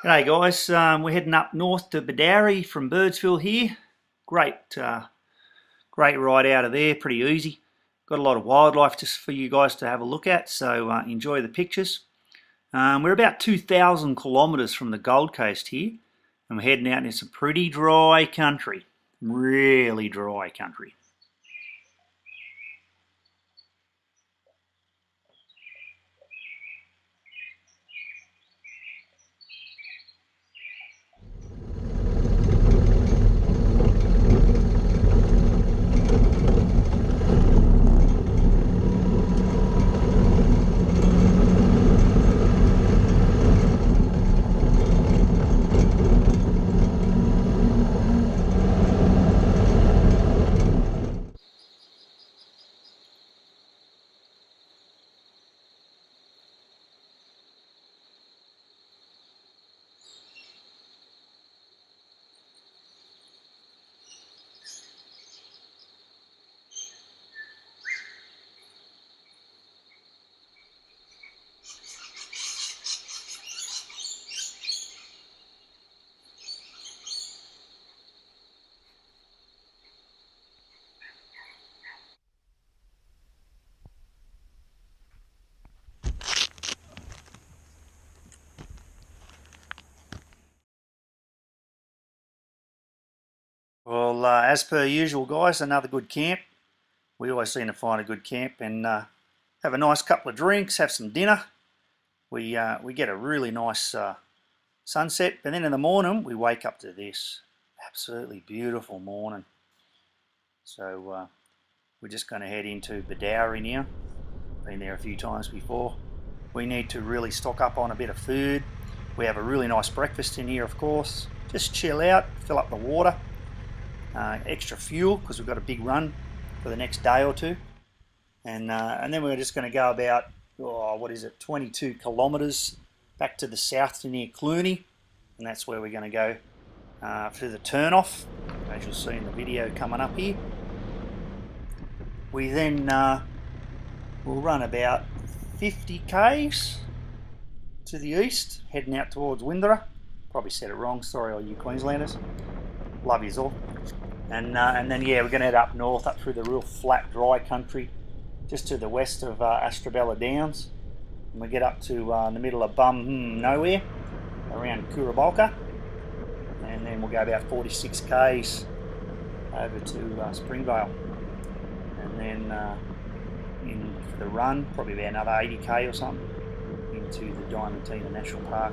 G'day guys, we're heading up north to Bedourie from Birdsville here. Great ride out of there, pretty easy. Got a lot of wildlife just for you guys to have a look at, so enjoy the pictures. We're about 2,000 kilometres from the Gold Coast here, and we're heading out into some pretty dry country, really dry country. Well, as per usual guys, another good camp. We always seem to find a good camp and have a nice couple of drinks, have some dinner. We get a really nice sunset, but then in the morning we wake up to this absolutely beautiful morning. So we're just going to head into Bedourie now. Been there a few times before. We need to really stock up on a bit of food. We have a really nice breakfast in here, of course. Just chill out, fill up the water. Extra fuel because we've got a big run for the next day or two, and then we're just going to go about 22 kilometres back to the south to near Cluny, and that's where we're going to go for the turn off, as you'll see in the video coming up here. We then will run about 50 k's to the east, heading out towards Windera. Probably said it wrong, sorry all you Queenslanders, love yous all. And then yeah, we're going to head up north, up through the real flat, dry country, just to the west of Astrabella Downs. And we get up to the middle of nowhere, around Curabolka. And then we'll go about 46 k's over to Springvale. And then in for the run, probably about another 80k or something, into the Diamantina National Park.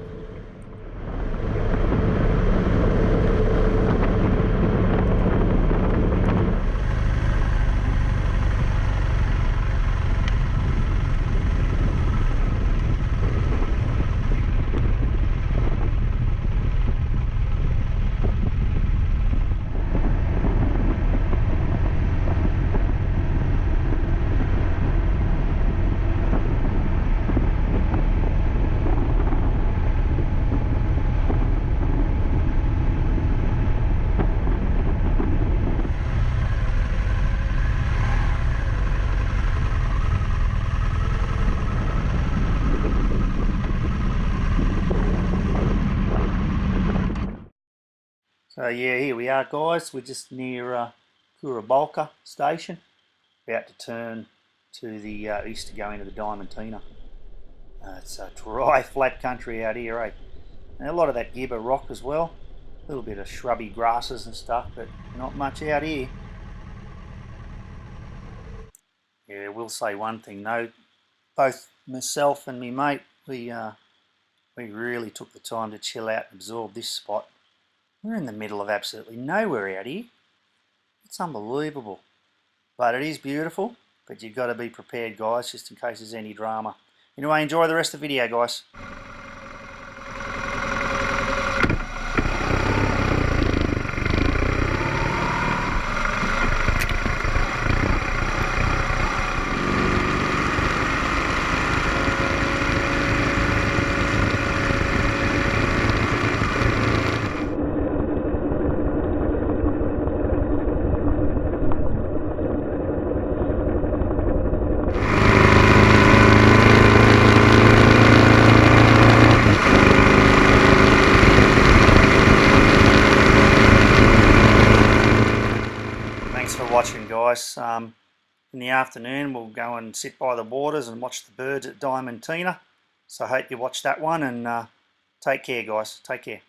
So yeah, here we are guys, we're just near Curabolka station, about to turn to the east to go into the Diamantina. It's a dry flat country out here, eh? And a lot of that gibber rock as well, a little bit of shrubby grasses and stuff, but not much out here. Yeah, we'll say one thing though, both myself and me mate, we really took the time to chill out and absorb this spot. We're in the middle of absolutely nowhere out here. It's unbelievable. But it is beautiful, but you've got to be prepared guys, just in case there's any drama. Anyway, enjoy the rest of the video guys. thanks for watching, guys. In the afternoon we'll go and sit by the waters and watch the birds at Diamantina. So I hope you watch that one, and take care, guys. Take care.